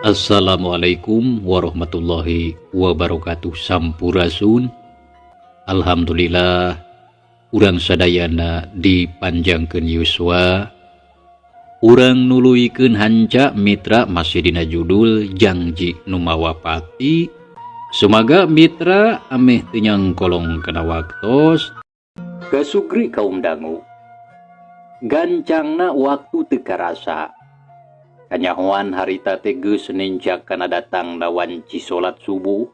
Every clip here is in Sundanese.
Assalamualaikum warahmatullahi wabarakatuh. Sampurasun. Alhamdulillah urang sadayana dipanjangkeun yuswa. Urang nuluykeun hanca mitra masih dina judul janji nu mawapati. Sumaga mitra ameh teu nyangkolong kana waktos. Kasugri kaum dangu. Gancangna waktu teu karasa. Kanyahoan harita teh geus nenjak kana datang lawan cisolat subuh.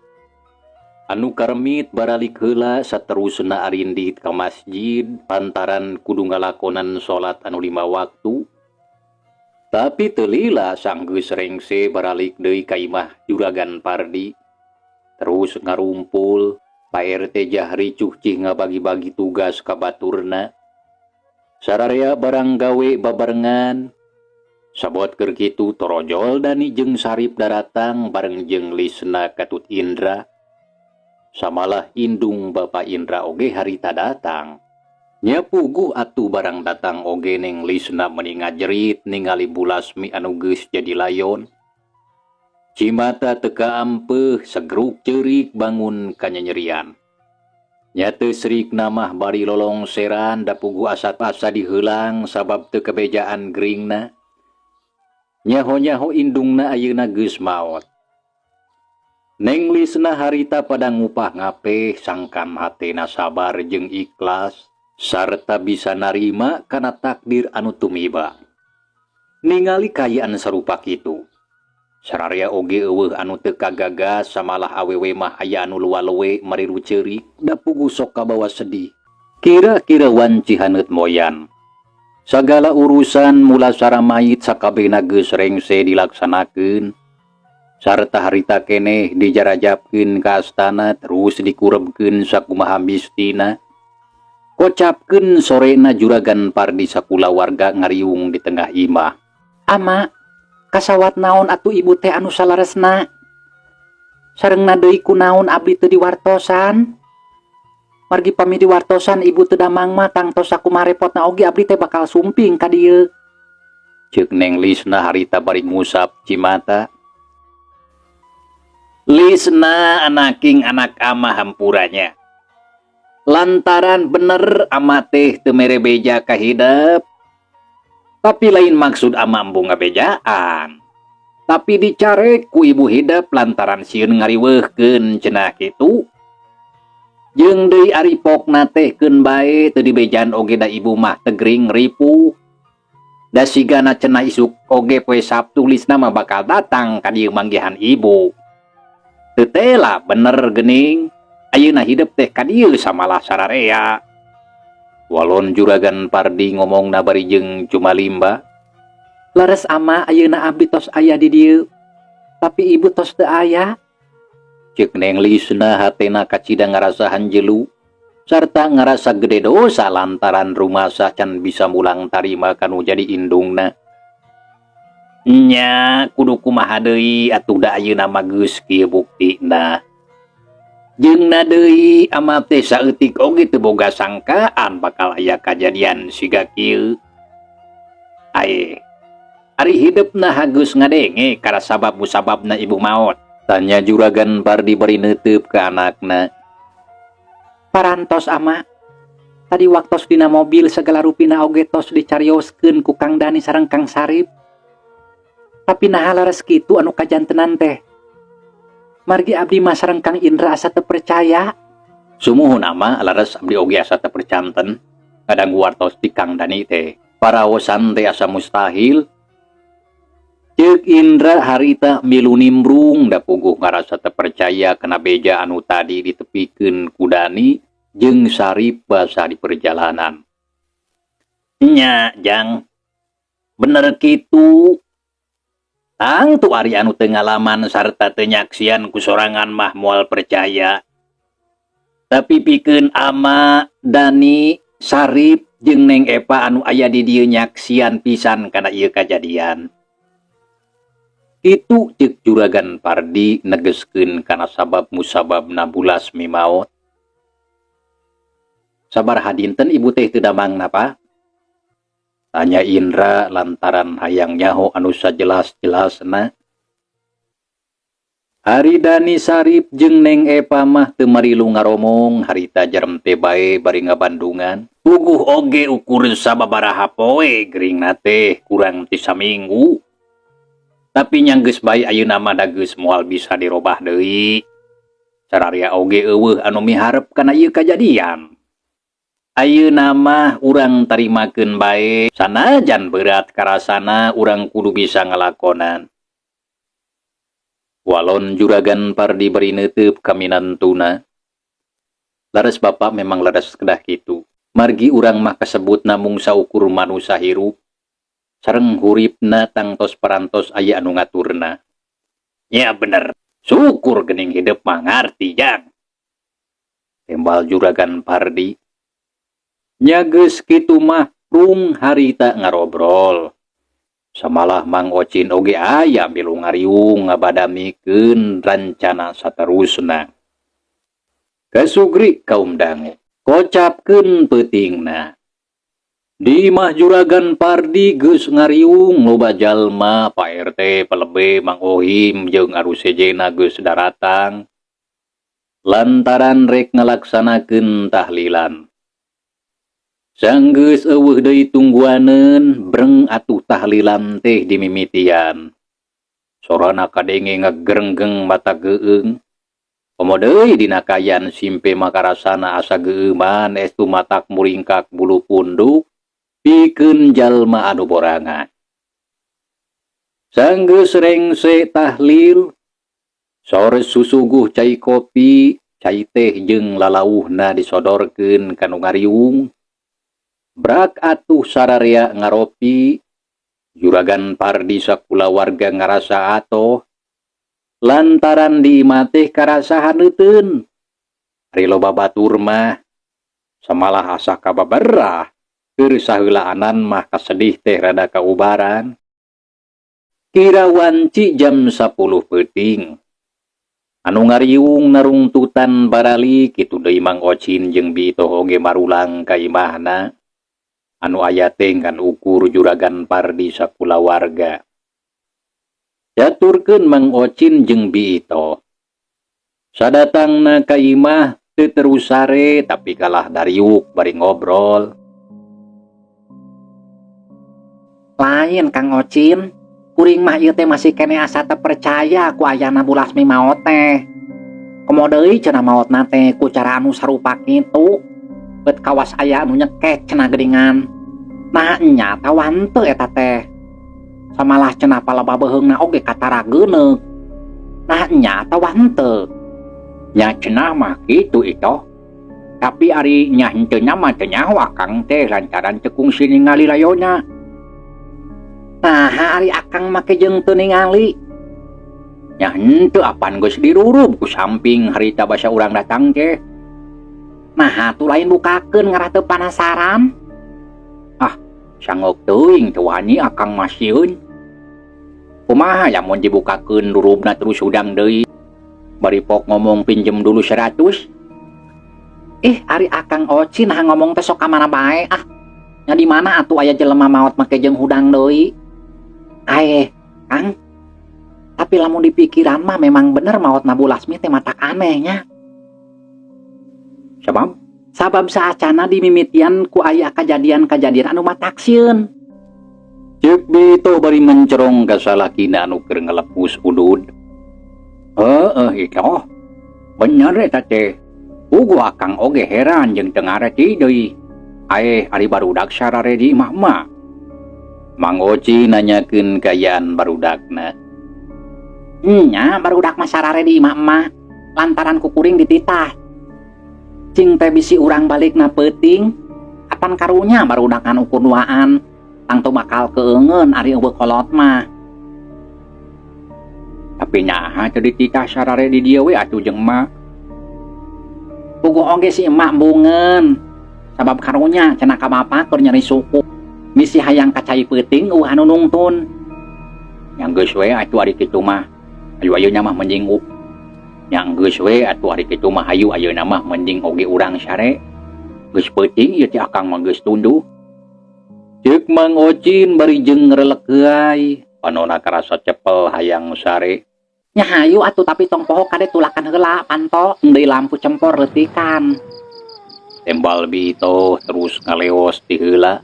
Anu karmit baralik heula saterusna arindit ka masjid pantaran kudu ngalakonan salat anu 5 waktu. Tapi teu lila sang geus rengse baralik deui ka imah Juragan Pardi. Terus ngarumpul, Pak RT Jahri cucih ngabagi-bagi tugas ka baturna. Sararea barang gawe babarengan. Sabot keur kitu torojol Dani jeung Sarip daratang bareng jeung Lisna Katut Indra. Samalah indung Bapak Indra oge harita datang. Nya puguh atuh barang datang oge neng Lisna meuni ngajerit ningali Bu Lasmi anu geus jadi layon. Cimata teka ampeuh segruk ceurik bangun kanyanyerian. Nya teu srikna mah bari lolongseran da puguh asat-asa diheulang sabab teu kabejaan gringna. Nyaho-nyaho indungna ayeuna geus maot. Neng Lisna harita pada ngupah ngapeh sangkan hatena sabar jeung ikhlas sarta bisa narima kana takdir anu tumiba. Ningali kayaan sarupa kitu. Sararea oge eueuh anu teu kagagas samalah awewe mah aya anu luwa-luwe mariru ceurik da puguh sok kabawa sedih. Kira-kira wanci haneut moyan. Sagala urusan mula saramait sakabehna geus rengse dilaksanakeun. Sarta harita keneh dijarajabkeun ka astana terus dikurebkeun sakumaha bistina. Kocapkeun sorena Juragan Pardi sakula warga ngariung di tengah imah. Ama, kasawat naon atuh ibu teh anu salaresna? Sareungna deui kunaon abdi teu diwartosan? Margi pami diwartosan ibu teu damang mah tangtos sakumaha repotna oge abdi teh bakal sumping ka dieu. Ceuk Neng Lisna harita bari ngusap cimata. Lisna anaking anak ama hampuranya. Lantaran bener ama teh teu mere beja ka hidep. Tapi lain maksud ama embung ngabejaan. Tapi dicarek ku ibu hidep lantaran sieun ngariweuhkeun cenah kitu. Jeung deui ari pokna teh keun bae teu dibejaan oge da ibu mah tegring ripuh. Da sigana cenah isuk oge poe Sabtu Lisna mah bakal datang ka dieu manggihan ibu. Teu teh lah bener geuning. Ayeuna hidup teh ka dieu samalah sararea. Walon Juragan Pardi ngomongna bari jeung Cumalimba. Lares ama ayeuna abdi tos aya di dieu. Tapi ibu tos teu aya. Ceuk Neng Lisna hatena kacida ngarasa hanjelu sarta ngarasa gede dosa lantaran rumasa can bisa mulang tarima kanu jadi indungna. Nya kudu kumaha deui atuh da ayeuna mah geus kieu buktina. Jeung deui ama teh saeutik oge teu boga sangkaan bakal aya kajadian siga kieu. Aye, ari hidupna hageus ngadenge kara sabab musababna ibu maot. Tanya Juragan Pardi bari neuteup ke anakna. Parantos ama. Tadi waktos dina mobil segala rupina oge tos dicarioskeun ku Kang Dani sareng Kang Sarip. Tapi naha laras kitu anu kajantenan teh. Margi abdi mah sareng Kang Indra asa teu percaya. Sumuhun ama laras abdi oge asa teu percanten. Kadang wartos di Kang Dani teh. Paraosan teh asa mustahil. Ceuk Indra harita milu nimbrung da puguh ngarasa teu percaya kana beja anu tadi ditepikeun ku Dani jeung Sarip basa di perjalanan. Nya jang, bener kitu. Tang tu ari anu teu ngalaman sarta teu nyaksian ku sorangan mah moal percaya. Tapi pikeun ama, Dani, Sarip jeung Neng Epa anu aya di dieu nyaksian pisan kana ieu kajadian. Itu ceuk Juragan Pardi negeskeun kana sabab musababna Bu Lasmi maot. Sabar hadinten ibu teh teu damang napa? Tanya Indra lantaran hayang nyaho anu sajelas-jelasna. Hari Dani Sarip jeung Neng Epa mah teu marilu ngaromong harita jarem teh bae bari ngabandungan. Puguh oge ukur sababaraha poe geuringna teh kurang ti saminggu. Tapi nya geus bae ayeuna mah da geus moal bisa dirobah deui. Sararia oge eueuh anu miharep kana ieu kajadian. Ayeuna mah urang tarimakeun bae sanajan berat karasana urang kudu bisa ngalakonan. Walon juragan Pardi beri neuteup kaminantuna. Laras bapak memang laras kedah kitu. Margi urang mah kasebut namung saukur manusa hirup. Sareng huripna tangtos parantos aya anu ngaturna. Ya bener, syukur geuning hidup mah ngarti jang. Tembal juragan Pardi. Nya geus kitu mah rung harita ngarobrol. Samalah Mang Ocin oge aya milu ngariung ngabadamikeun rancana saterusna. Kasugri kaum dangu, kocapkeun peutingna. Di imah juragan Pardi geus ngariung loba jalma, Pak RT, Pelebe, Mang Ohim jeung anu sejena geus daratang. Lantaran rek ngalaksanakeun tahlilan. Sanggeus eueuh deui tungguaneun breng atuh tahlilan teh dimimitian. Sorana kadenge ngagerenggeng mata geueung. Komo deui dina kayan simpe makarasana asa geueuman estu matak muringkak bulu punduk pikeun jalma anu borangan. Sanggeus rengse tahlil sore susuguh cai kopi, cai teh jeung lalauhna disodorkeun ka nu ngariung. Brak atuh sararea ngaropi, juragan Pardi sakulawarga ngarasa atoh, lantaran di imah teh karasahan euteun. Ari loba batur mah, samalah asa kababerah, keur saheulaanan mah kasedih teh rada kaubaran. Kira wanci jam 10 peuting. Anu ngariung narungtutan barali kitu deui Mang Ocin jeung Bito oge marulang ka imahna. Anu aya teh kan ukur juragan Pardi sakulawarga. Caturkeun Mang Ocin jeung Bito. Sadatangna ka imah teu terus sare tapi kalah dariuk bari ngobrol. Lain Kang Ocin, kuring mah ieu teh masih kene asa teu percaya ku ayana Bu Lasmi maot teh. Komo deui cenah maotna teh ku cara anu sarupa kitu. Bet kawas aya anu nyekek cenah geuningan. Nah nya tawan teu eta teh. Samalah cenah paloba beheungna oge katara geuneuk. Nah nya tawan teu. Nya cenah mah kitu itoh. Tapi ari nya henteu nya mah teu nyaho akang teh lantaran teu kungsi ningali layona. Nah ari akang make jeung teu ningali. Nya henteu apan geus dirurub ku samping harita basa urang datang teh. Nah atuh lain bukakeun ngarah teu panasaran. Ah, sangok teuing teu wani akang masieun. Kumaha lamun dibukakeun durubna terus udang deui. Bari pok ngomong pinjem dulu 100. Ari Akang Ocin nah ngomong teh sok ka mana bae. Ah, nya di mana atuh aya jelema maot make jeung hudang deui. Kang. Tapi lamun dipikiran mah memang bener maotna Bu Lasmi teh matak anehnya. Sabab saacana dimimitian ku aya kajadian-kajadian anu mataksieun. Ceuk Bito bari mencerong ka salakina anu keur ngalepus udud. Itoh. Bener eta teh. Ugu Akang oge heran jeung teu ngareti deui. Ari barudak sarare di imah mah. Mang Ocin nanyakeun kayaan barudakna. Nya barudak mah sarare di imah mah lantaran ku kuring dititah. Cing teh bisi urang balikna peuting, apan karunya barudakan ukur duaan, tangtu bakal keungeun ari eueuh kolot mah. Tapi nyaha teu dititah sarare di dieu we atuh jeung mak. Puguh oge si emak bungeun, sabab karunya cenah ka bapa keur nyeri suku. Misi hayang kacai peuting anu nungtun. Yang geus we atuh ari kitu mah. Ayu-ayuna mah mending yang geus we atuh ari kitu mah hayu ayeuna mah mending oge urang sare. Geus peuting ieu teh Akang mah geus tunduh. Ceuk Mang Ocin bari jeung ngrelek heai, panonna karasa cepel hayang sare. Nya hayu atuh tapi tong poho kade tulakan heula panto deui lampu cempor leutikan. Tembal Bito terus ngaleos ti heula.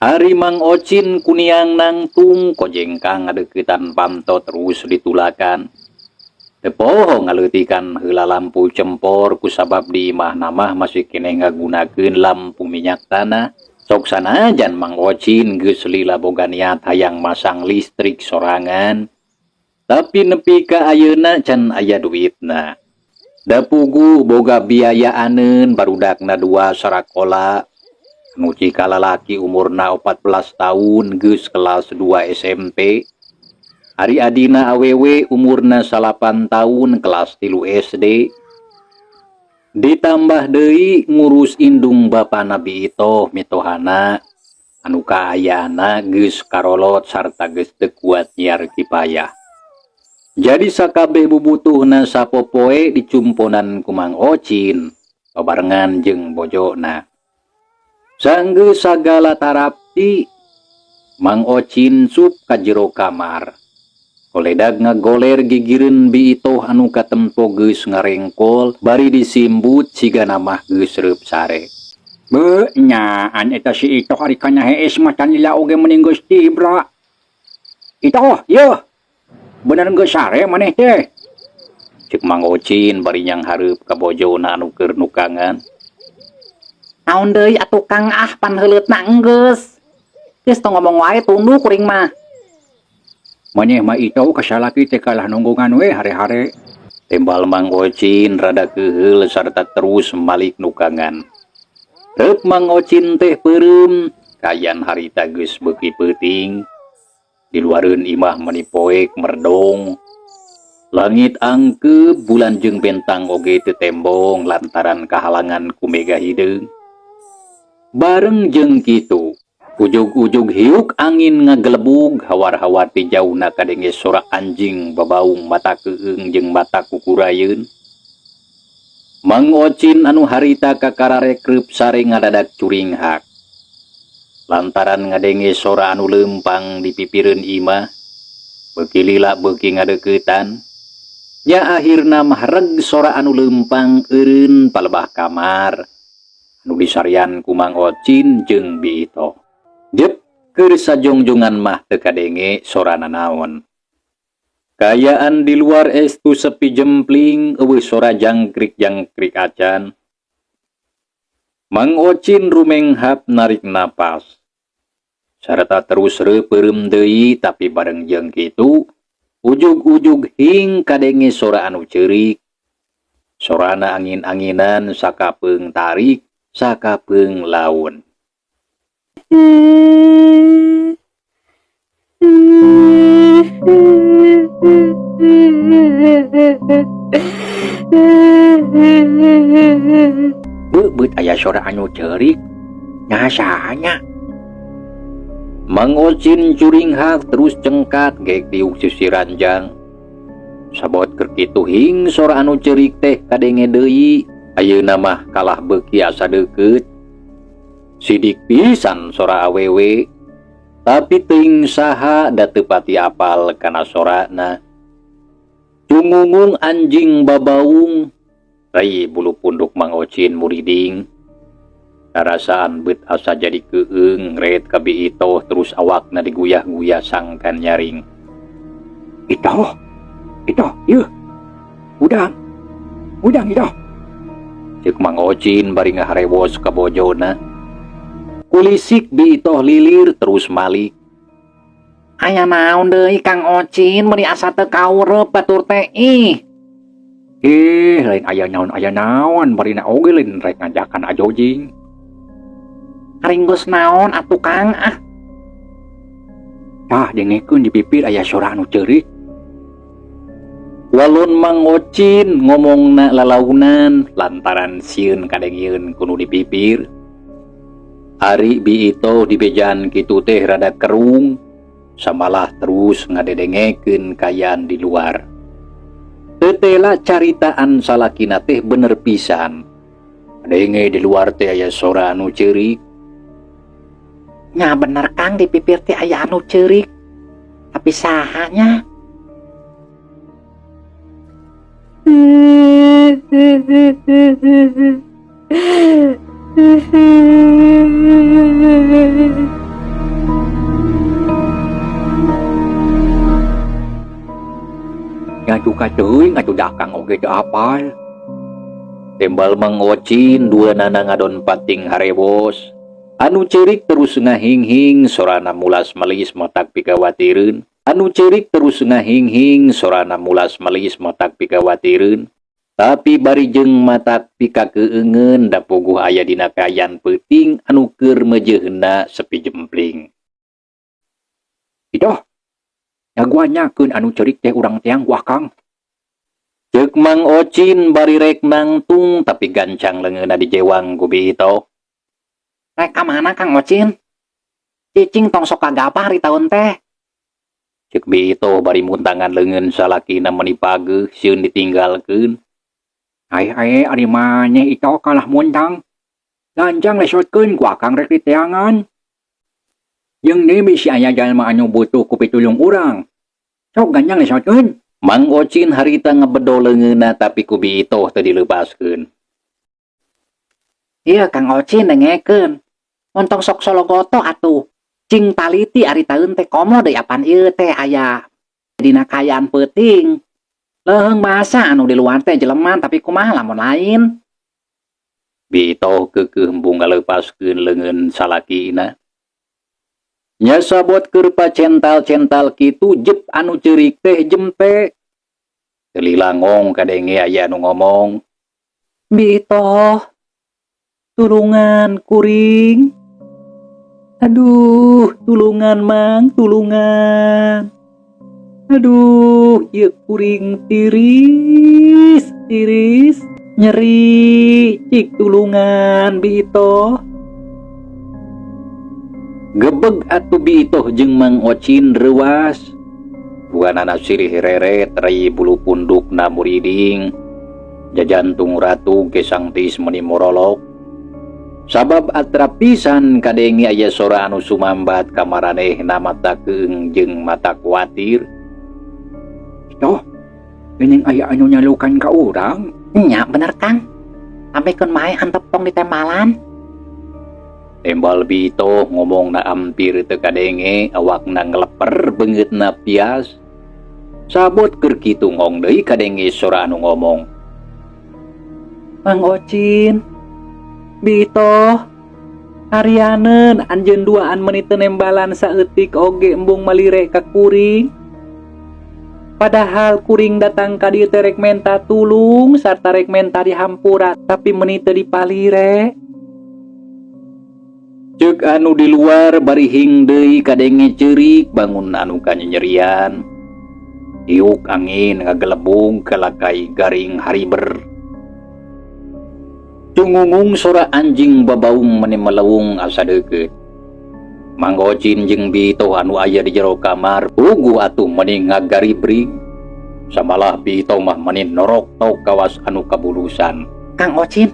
Hari Mang Ocin kuniang nangtung kojengkang ngadeukeutan panto terus ditulakan. Teu poho ngaleutikan heula lampu cempor kusabab di imah mah masih keneh ngagunakeun lampu minyak tanah. Sok sanajan Mang Ocin geus lila boga niat hayang masang listrik sorangan. Tapi nepi ka ayeuna can aya duitna. Da puguh boga biayaaneun barudakna 2 sarakola. Nu cika lalaki umurna 14 tahun geus kelas 2 SMP. Ari adina awewe umurna 8 tahun kelas 3 SD. Ditambah deui ngurus indung bapana Bito mitohana anu kaayana geus karolot sarta geus teu kuat nyiar kipayah. Jadi sakabeh bubutuhna sapopoe dicumponan ku Mang Ocin babarengan jeung bojona. Sanggeus sagala tarapti Mang Ocin sup ka jero kamar. Koledag ngagoler gigireun Bito anu katempo geus ngarengkol bari disimbut sigana mah geus reup sare. Be nyaan eta si Ito ari kana hees macan lila oge mending geus tibra. Ito, yeuh. Bener geus sare maneh teh. Ceuk Mang Ocin bari nyang hareup ka bojona anu keur nukangan. Naon deui atuh Kang pan heuleutna enggeus. Geus tong ngomong wae tunduk kuring mah. Maneh mah Ito kasalaki teh kalah nunggungan we hare-hare. Tembal Mang Ocin rada keheul sarta terus malik nukangan. Reup Mang Ocin teh peureum kayan harita geus beuki peuting. Di luareun imah meni poek merdong. Langit angkeup bulan jeung bentang oge teu tembong lantaran kahalangan ku mega hideung. Bareng jeung kitu, ujug-ujug hiuk angin ngagelebug hawar-hawar ti jauhna kadenge sora anjing babaung mata keueung jeung mata kukurayeun. Mang Ocin anu harita kakararek reup sare ngadadak curing hak. Lantaran ngadenge sora anu lempang di pipireun imah, beuki lila beuki ngadeuketan, nya akhirna mahreg sora anu lempang eureun palebah kamar, anu disarian ku Mang Ocin jeung Bito. Jep keur sajongjongan mah teu kadenge sorana naon. Kayaan di luar estu sepi jempling eueuh sora jangkrik-jangkrik acan. Mang Ocin rumenghap narik napas. Sarta terus reupeurem deui tapi bareng jeung kitu ujug-ujug hing kadenge sora anu ceurik. Sorana angin-anginan sakapeung tarik sakapeung laun. Beut aya sora anu ceurik. Nyasanya. Mang Ocin curing hak terus cengkat geek diuk sisi ranjang. Sabot keur kitu hing sora anu ceurik teh kadenge deui. Ayeuna mah kalah beuki asa deukeut. Sidik pisan sora awewe. Tapi teuing saha da teu pati apal kana sorana. Cungungung anjing babaung. Rai bulu punduk Mang Ocin muriding. Karasaan beut asa jadi keueung ret ka Bito terus awakna diguyah-guyah sangkan nyaring. Ito, yeuh. Udang Ito. Ceuk Mang Ocin bari ngaharewos ka bojona. Kulisik Bito lilir terus malik. Aya naon deui Kang Ocin meuni asa teu kaureup batur teh ih. Lain aya naon barina oge lain rek ngajakan ajojing. Haringgeus naon atuh Kang Tah dengekeun di pipir aya sora anu ceurik. Walon Mang Ocin ngomongna lalaunan lantaran sieun kadengieun kudu di pipir. Ari Bito di bejaan kitu teh rada kerung, samalah terus ngadedengekeun kayaan di luar. Tetela caritaan salakina teh bener pisan. Denge di luar teh aya sora anu ceurik. Nya bener Kang di pipir teh aya anu ceurik. Tapi sahanya? Ngaju kaceuy, ngaju dakang oge teu apal. Tembal Mang Ocin dua nana ngadon pating harebos. Anu cerik terus ngahing-hing sorana mulas melis matak pikawatireun. Anu cerik terus ngahing-hing sorana mulas melis matak pikawatireun. Tapi bari jeung matak pikakeueungeun da puguh aya dina kayan peuting anu keur meujeunna sepi jempling. Idoh, ngaguanyakeun anu cerik teh urang teang ku Akang. Ceuk Mang Ocin bari rek nangtung tapi gancang leungeunna dijewang ku Bito. Rek ka mana Kang Ocin? Cicing tong sok kagapa hari taun teh. Ceuk Bito bari muntangan leungeun salakina meuni pageuh sieun ditinggalkeun. Ai ari maneh ito kalah muntang. Ganjang lesotkeun ku Akang rek diteangan. Jeung ni bisi aya jalma anu butuh ku pitulung urang. Sok ganjang lesotkeun. Mang Ocin harita ngebedo leungeunna tapi ku Bito teu dileupaskeun. Iya Kang Ocin dengekeun. Montong sok sologoto atuh. Cing taliti ari taun teh komo deui apan ieu teh aya dina kayaan peuting. Leheung masa anu di luar teh jeleman tapi kumaha lamun lain. Bito keukeuh embung ngaleupaskeun leungeun salakina. Nya sabot keur pacental-cental kitu jep anu ceurik teh jempe. Teu lilangong kadenge aya anu ngomong. Bito, tulungan kuring. Aduh, tulungan Mang, tulungan. Aduh, ieu kuring tiris, nyeri, cik tulungan Bito. Gebeg atuh Bito jeung Mang Ocin reuas. Buanana sirih reret rai bulu pundukna muriding. Jajantung ratu gesang tis meuni morolok. Sabab atrap pisan kadenge aya sora anu sumambat ka maranehna mata keung jeung mata kuatir. Itoh, geuning aya anu nyalukan ka urang. Nya bener Kang. Sampikeun mae antep tong ditembalan. Tembal Bito ngomong na ampir teu kadenge awakna ngeleper beungeutna pias. Sabot keur kitu ngong deui kadenge sora anu ngomong. Mang Ocin, Bito, Arianeun anjeun duaan meuni teu nembalan saeutik oge embung malire ka kuring. Padahal kuring datang ka dieu teh rek menta tulung sarta rek menta dihampura tapi meuni teu dipalire. Ceuk anu di luar bari hing deui kadenge ceurik bangun anu kanyerian. Iuk angin ngagelebung kalakai garing hariber. Tungungung sora anjing babaung meuni melewung asa deukeut. Mang Ocin jeung Bito anu aya di jero kamar puguh atuh meuni ngagaribrig. Samalah Bito mah meuni norok tok kawas anu kabulusan. Kang Ocin,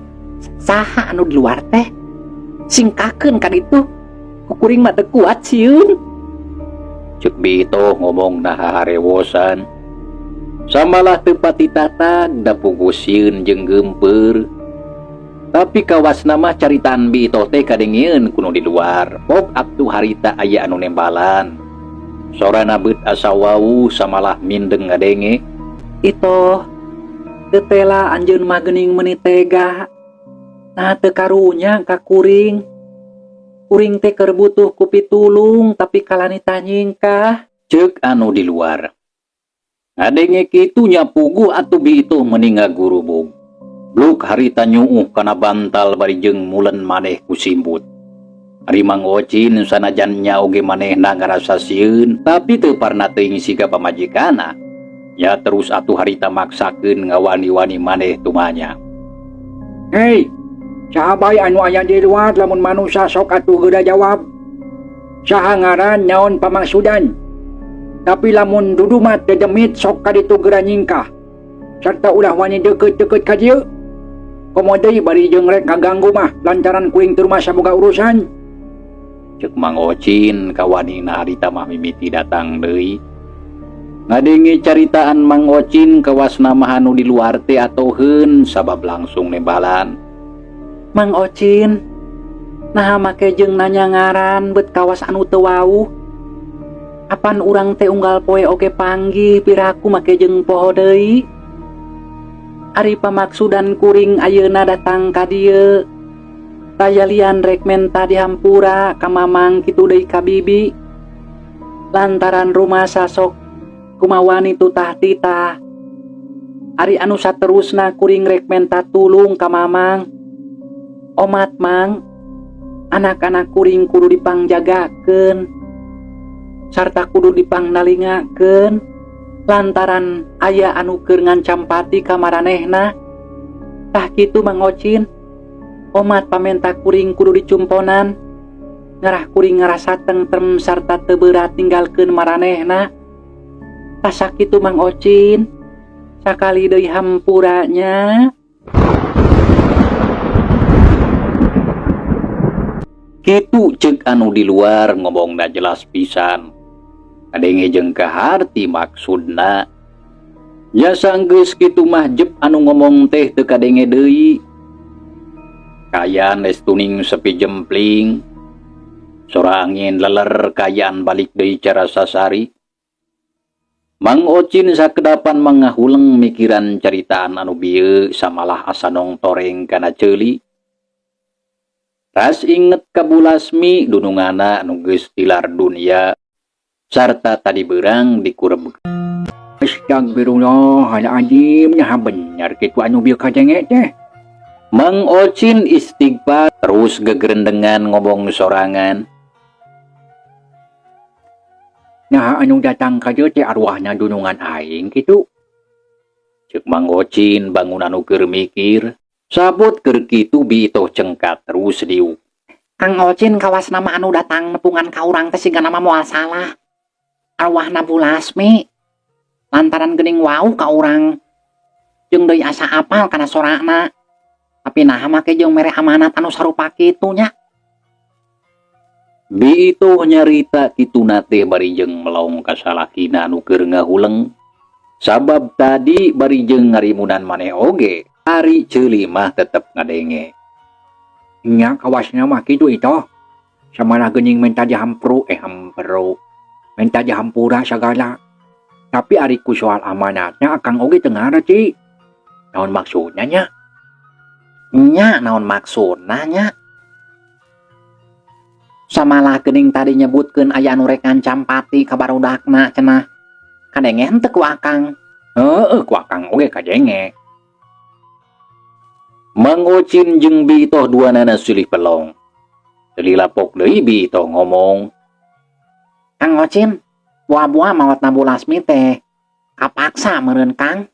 saha anu di luar teh? Singkakeun ka ditu. Kukuring mah teu kuat sieun. Ceuk Bito ngomong na harewosan. Samalah teu pati tatag da puguh sieun jeung geumpeur. Tapi kawasna mah caritaan Bito teh kadengieun kuno di luar. Pok atuh harita aya anu nembalan. Sorana beut asa wau samalah mindeng ngadenge. Ito, teu tela anjeun mah geuning meuni tega. Nah teu karunya ka kuring. Kuring teh keur butuh ku pitulung tapi kalanita nyingkah. Ceuk anu di luar. Ngadenge kitu nya puguh atuh Bito meuni ngagurubug. Bluk harita nyuuh kana bantal bari jeung mulen maneh ku simbut. Ari Mang Ocin sanajan nya oge manehna ngarasa sieun tapi teu parna teuing siga pamajikanna. Ya terus atuh harita maksakeun ngawani-wani maneh tumanya. Hei, sahabay anu aya di luar lamun manusia sok atuh geura jawab. Saha ngaran nyaon pamangsudan. Tapi lamun dudu mah teu demit sok ka ditu geura nyingkah. Sarta ulah wani deukeut-deukeut ka dieu. Komo deui bari jeung rek ngaganggu mah lantaran kuing teu rumah saboga urusan. Ceuk Mang Ocin kawanina harita mah mimiti datang deui. Ngadenge caritaan Mang Ocin kawas nama anu di luar teh atoheun sabab langsung nembalan. Mang Ocin, nah make jeung nanya ngaran bet kawas anu teu wau. Apan urang teh unggal poe oge panggih piraku make jeung poho deui. Ari pamaksudan kuring ayeuna datang ka dieu. Tayalian rek menta dihampura ka mamang kitu deui ka bibi. Lantaran rumah sasok kumawani tu tah titah. Ari anu saterusna kuring rek menta tulung ka mamang. Omat mang, anak-anak kuring kudu dipangjagakeun sarta kudu dipangnalingakeun lantaran aya anu keur ngancam pati ka maranehna. Tah kitu Mang Ocin, omat pamenta kuring kudu dicumponan ngarah kuring ngarasa tentrem sarta teu berat tinggalkeun maranehna. Tah sakitu Mang Ocin, sakali deui hampuranya. Kitu ceuk anu di luar ngomongna jelas pisan. Kadenge jeung kaharti maksudna. Ya sanggeus kitu mah jep anu ngomong teh teu kadenge deui. Kayaan estuning sepi jempling. Sora angin leler kayaan balik deui cara sasari. Mang Ocin sakedapan mangahuleng mikiran caritaan anu bieu samalah asa nong toreng kana ceuli. Ras inget ka Bu Lasmi dunungana anu geus tilar dunia sarta tadi beurang dikureb. Astagfirullahaladzim, nyaha bener kitu anu bieu kadenge teh. Mang Ocin istighfar terus gegerendengan ngomong sorangan. Nyaha anu datang ka dieu teh arwahna dunungan aing kitu. Ceuk Mang Ocin bangun anu keur mikir. Sabut keur kitu bitoh cengkat terus diuk. Kang Ocin kawas nama anu datang nepungan ka urang teh siga nama moal salah. Arwahna Bu Lasmi. Lantaran geuning wau ka urang. Jeung deui asa apal kana sorana. Tapi nah make jeung mere amanat anu sarupa kitu nya. Bitoh nyarita kituna teh bari jeung melong ka salakina anu keur ngahuleng. Sabab tadi bari jeung ngarimunan maneh oge. Ari ceuli mah tetep ngadenge. Nya kawasna mah kitu ito. Samana geuning menta dihampro menta dihampura sagala. Tapi ari ku soal amanatnya akang oge teu ngarti. Naon maksudna nya? Nya naon maksudna nya? Samalah geuning tadi nyebutkeun aya anu rek ngancam pati ka barudakna cenah. Kadenge henteu ku akang. Heueuh ku akang oge kadenge. Mang Ocin jeung bitoh duanana silih pelong. Teu lapok deui bitoh ngomong. Kang Ocin, buah-buah maotna Bu Lasmi teh kapaksa meureun Kang.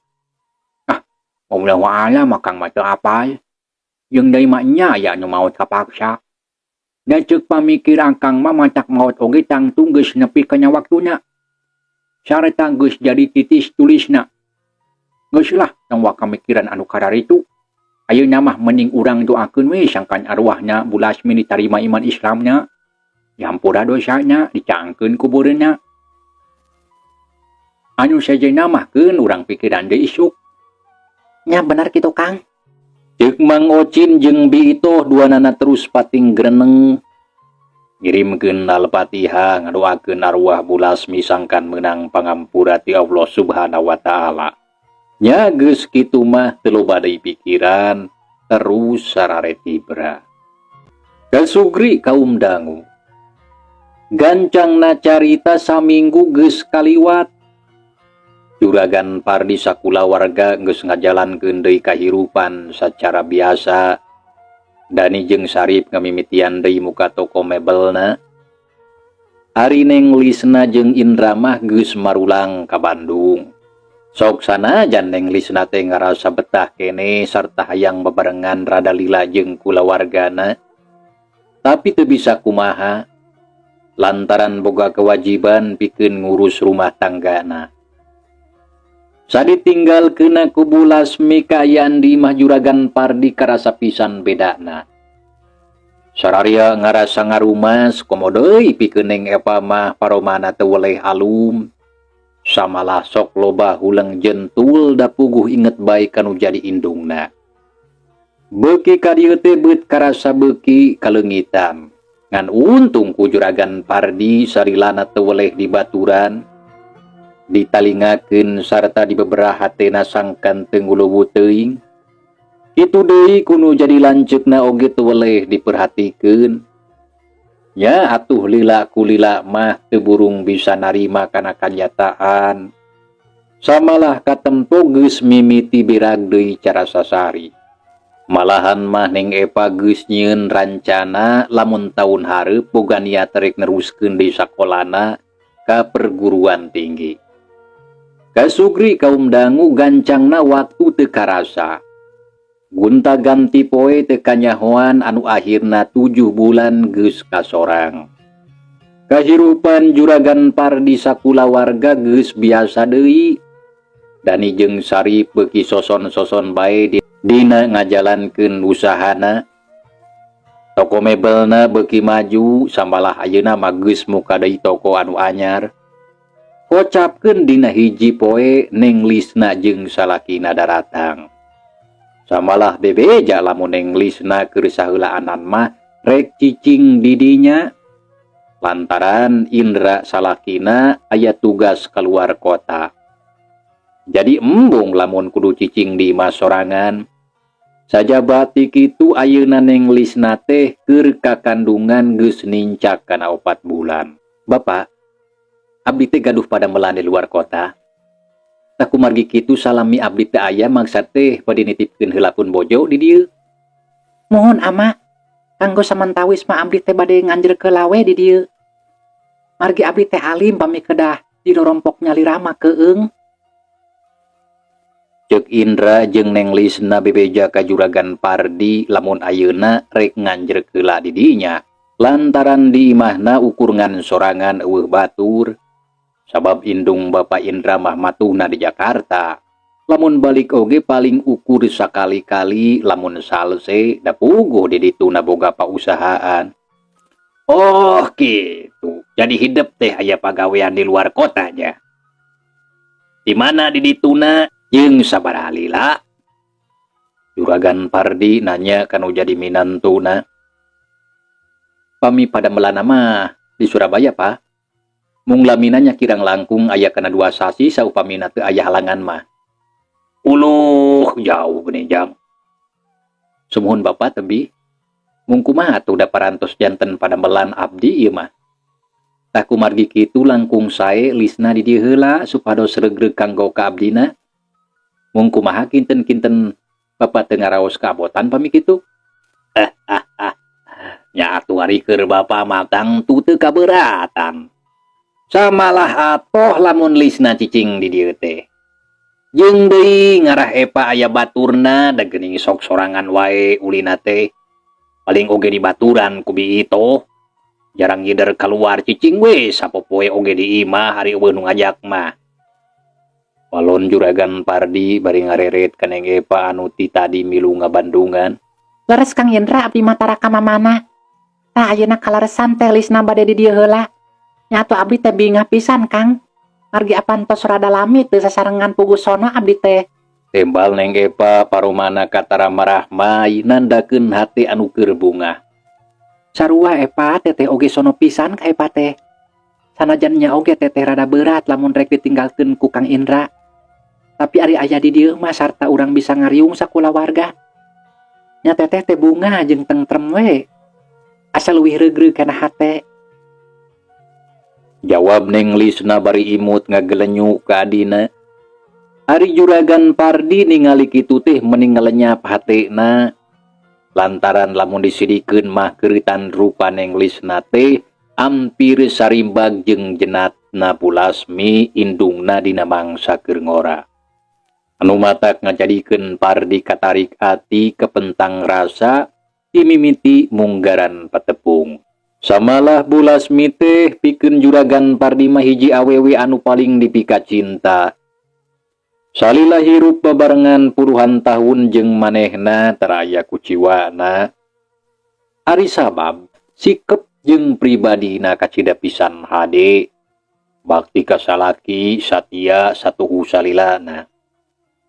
Wallahu a'lam akang mah teu apal. Jeung deui mah nya aya anu maot kapaksa. Da ceuk pamikir akang mah matak maot oge tangtung geus nepi ka nya waktuna. Sarta geus jadi titis tulisna. Geus lah tangwa kamikiran anu kararitu. Ayeuna mah mending urang doakeun we sangkan arwahna Bu Lasmi ditarima iman Islamna, dihampura dosana, dicaangkeun kubureunna. Anu sajena mah keun urang pikiran deui isuk. Nya bener kitu Kang. Ceuk Mang Ocin jeung bitoh duanana terus pating greneng. Ngirimkeun Al-Fatihah ngadoakeun arwah Bu Lasmi sangkan meunang pangampura ti Allah Subhanahu wa taala. Nya geus kitu mah teu loba deui pikiran terus sarare tibra. Kasugri kaum dangu. Gancangna carita saminggu geus kaliwat. Juragan Pardi sakulawarga geus ngajalankeun deui kahirupan sacara biasa. Dani jeung Sarip ngamimitian deui muka toko mebelna. Ari Neng Lisna jeung Indra mah geus marulang ka Bandung. Sok sanajan Neng Lisna teh ngarasa betah kene sarta hayang bebarengan rada lila jeung kulawargana. Tapi teu bisa kumaha lantaran boga kewajiban pikeun ngurus rumah tanggana. Saditinggalkeunna ku Bu Lasmi kaayaan di imah Juragan Pardi karasa pisan bedana. Sararia ngarasa ngarumas komo deui pikeun Neng Eva mah paromana teu weleh alum. Samalah sok loba hulang jentul da puguh inget bae kanu jadi indungna. Beuki ka dieu teh beut karasa beuki kalengitan. Ngan untung ku Juragan Pardi sarilana teu weleh di baturan, ditalingakeun sarta dibeberaha hatena sangkan teu nguluwu teuing. Kitu deui kudu jadi lanceukna oge teu weleh diperhatikeun. Nya atuh lila ku lila mah teu burung bisa narima kana kanyataan. Samalah katempo geus mimiti birag deui cara sasari. Malahan mah Neng Epa geus nyieun rancana lamun taun hareup boga niat rek neruskeun di sakolana ka perguruan tinggi. Kasugri kaum dangu gancangna waktu teu karasa. Gunta ganti poe teu kanyahoan anu akhirna 7 bulan geus kasorang. Kahirupan Juragan Pardi sakulawarga geus biasa deui. Dani jeung Sarip beuki soson-soson bae dina ngajalankeun usahana. Toko mebelna beuki maju, sambalah ayeuna mah geus muka deui toko anu anyar. Kocapkeun dina hiji poe Neng Lisna jeung salakina daratang. Samalah bebeja lamun Neng Lisna keur saheulaan mah rek cicing didinya. Lantaran Indra salakina aya tugas keluar kota. Jadi embung lamun kudu cicing di imah sorangan. Sajabati kitu ayeuna Neng Lisna teh keur kakandungan geus nincak kana 4 bulan. Bapak, abdi teh gaduh pada melan di luar kota. Taku margi kitu salami abdi teh aya mangsa teh bade nitipkeun heula pun bojo di dieu. Mohon ama, kanggo samantawis mah abdi teh bade nganjer ke lawe di dieu. Margi abdi teh alim pami kedah didorompok nyali rama keung. Ceuk Indra jeung Neng Lisna bebeja ka Juragan Pardi lamun ayeuna rek nganjer heula di dinya. Lantaran di imahna ukur ngan sorangan eueuh batur. Sabab indung Bapak Indra mah matuhna di Jakarta. Lamun balik oge paling ukur sakali-kali lamun salse da puguh di dituna boga pausahaan. Oh gitu. Jadi hidup teh aya pagawean di luar kota aja. Di mana di dituna jeung sabaraha lila? Juragan Pardi nanya kanu jadi minantuna. Pami pada melana mah di Surabaya, Pak. Mung laminanya kirang langkung aya kana 2 sasi saupamina teu aya halangan mah. Uluh jauh geuning jang. Sumuhun Bapak tebi. Mung kumaha atuh da parantos janten pada melan abdi ieu mah. Tah kumargi kitu langkung sae Lisna di dieu heula supados regreg kanggo ka abdina. Mung kumaha kinten-kinten Bapak teu ngaraos kabotan pami kitu. Nya atuh ari keur Bapak mah kang teu kaberatan. Samalah atoh lamun Lisna cicing di dieu teh. Jeung deui ngarah Epa aya baturna da geuning sok sorangan wae ulina teh. Paling oge di baturan ku biito. Jarang ngider keluar cicing we sapopoe oge di imah hari eueuh nu ngajak mah. Walon Juragan Pardi bari ngareret ka Neng Epa anu ti tadi milu ngabandungan. Leres Kang Indra abdi mah tara ka mamana. Tah ayeuna kalaresan teh Lisna bade di dieu heula. Nya atuh abdi teh bingah pisan Kang. Margi apantos rada lami teu sasarengan puguh sono abdi teh. Tembal Neng Epa paromana katara marah mai nandakeun hate anu keur bungah. Sarua Epa teteh oge sono pisan ka Epa teh. Sanajan nya oge teteh rada berat lamun rek ditinggalkeun ku Kang Indra. Tapi ari aya di dieu mah sarta urang bisa ngariung sakulawarga. Nya teteh teh bunga jeung tentrem we. Asa leuwih regreg kana hate. Jawab Neng Lisna bari imut ngagelenyu ka adina. Ari Juragan Pardi ningali kitu teh mending ngalenyap hatena. Lantaran lamun disidikeun mah keuritan rupa Neng Lisna teh ampir sarimbag jeung jenatna Pulasmi indungna dina mangsa keur ngora. Anu matak ngajadikeun Pardi katarik ati kepentang rasa dimimiti munggaran patepung. Samalah Bulasmi teh pikeun Juragan Pardi mah hiji awewe anu paling dipika cinta. Salila hirup babarengan puluhan tahun jeung manehna teraya kuciwana. Ari sabab sikep jeung pribadina kacida pisan hade. bakti ka salaki satya satuhu salilana.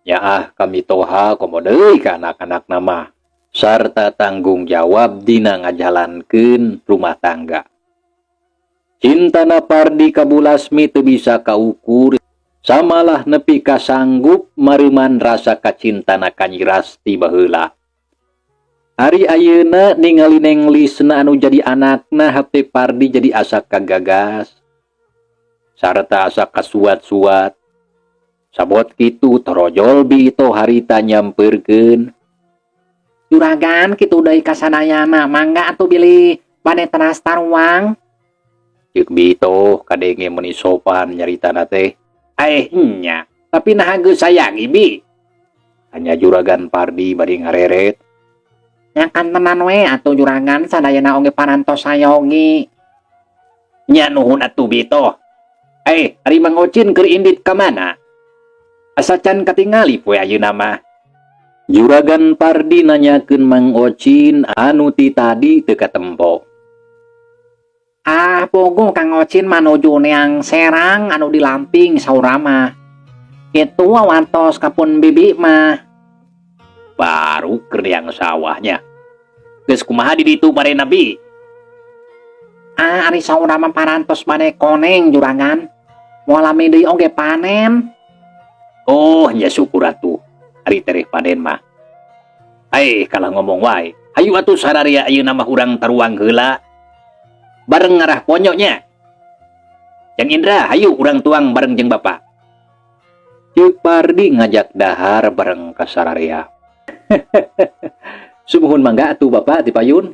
Nyaah kami toha komodeui ka anak-anak nama sarta tanggung jawab dina ngajalankeun rumah tangga. Cintana Pardi ka Bulasmi teu bisa kaukur, samalah nepi ka sanggup mareuman rasa kacintana ka Nyi Rasti baheula. Ari ayeuna ningali Neng Lisna anu jadi anakna hate Pardi jadi asa kagagas sarta asa kasuat-suat. Sabot kitu torojol bito harita nyampeurkeun. Juragan kitu deui kasadayana, mangga atuh bili bade teras taruang. Ceuk bito kadenge meuni sopan nyaritana teh. Nya, Tapi nah geus sayang Ibi. hanya Juragan Pardi bade ngareret. Nyakan tenan we atuh juragan sadayana oge parantos sayogi. Nya nuhun atuh bito. Ari Mang Ocin keur indit ka mana? Asa can katingali poe ayeuna mah. Juragan Pardi nanyakeun Mang Ocin anu ti tadi teu katempo. Pogo Kang Ocin manuju neang Serang anu di Lamping saurama mah. Kitu wawantos kapun bibi mah. Baru keur yang sawahnya. Geus kumaha di ditu bare Nabi? Ari saurama parantos bade koneng juragan. Moal lami deui oge panen. Oh, nya syukur atuh. Ari tereh panen mah. Kalah ngomong wae. Hayu atuh sararia ayeuna mah urang taruang heula. Bareng ngarah ponyoknya. Jang Indra, hayu urang tuang bareng jeung Bapak. Ceuk Pardi ngajak dahar bareng ka sararea. Sumuhun mangga atuh Bapak dipayun.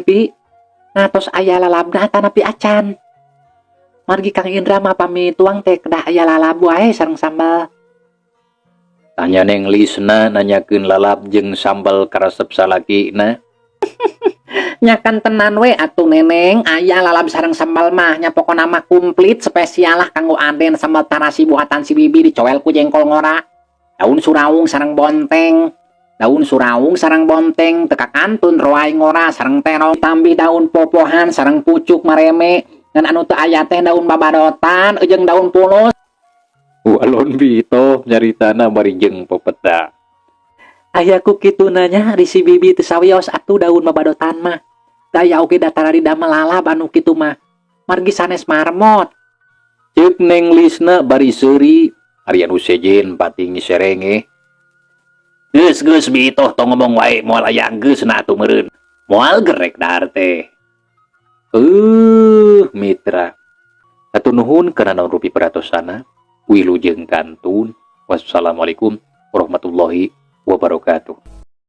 Bi, natos aya lalabna tanapi acan. Margi Kang Indra mah pami tuang teh kedah aya lalab wae sareng sambal. Tanya Neng Lisna nanyakeun lalap jeung sambal karesep salakina. Nyakan tenan we atuh neneng aya lalab sareng sambal mah nya pokona mah komplit spesial lah kanggo Aden sambal tarasi buatan si bibi dicoel ku jengkol ngora. Daun surawung sareng bonteng. Daun surawung sareng bonteng teka kantun roai ngora sareng terong tambih daun popohan sareng pucuk mareme dan anu teu aya teh daun babadotan jeung daun pulus. Walon bito nyaritana bari jeung pepeda. Ayaku kitu nanya di si bibi teu sawios atuh daun babadotan mah. Daya oge datara di damel lalab anu kitu mah. Margi sanes marmot. Ceuk Neng Lisna bari seuri ari anu sejen pating ni serenge. Geus bito tong ngomong wae moal aya geus na atuh meureun. Moal gerek dahar teh. Mitra. Atuh nuhun kana naon rupi peratosana. Wilujeng kantun. Wassalamualaikum warahmatullahi wabarakatuh.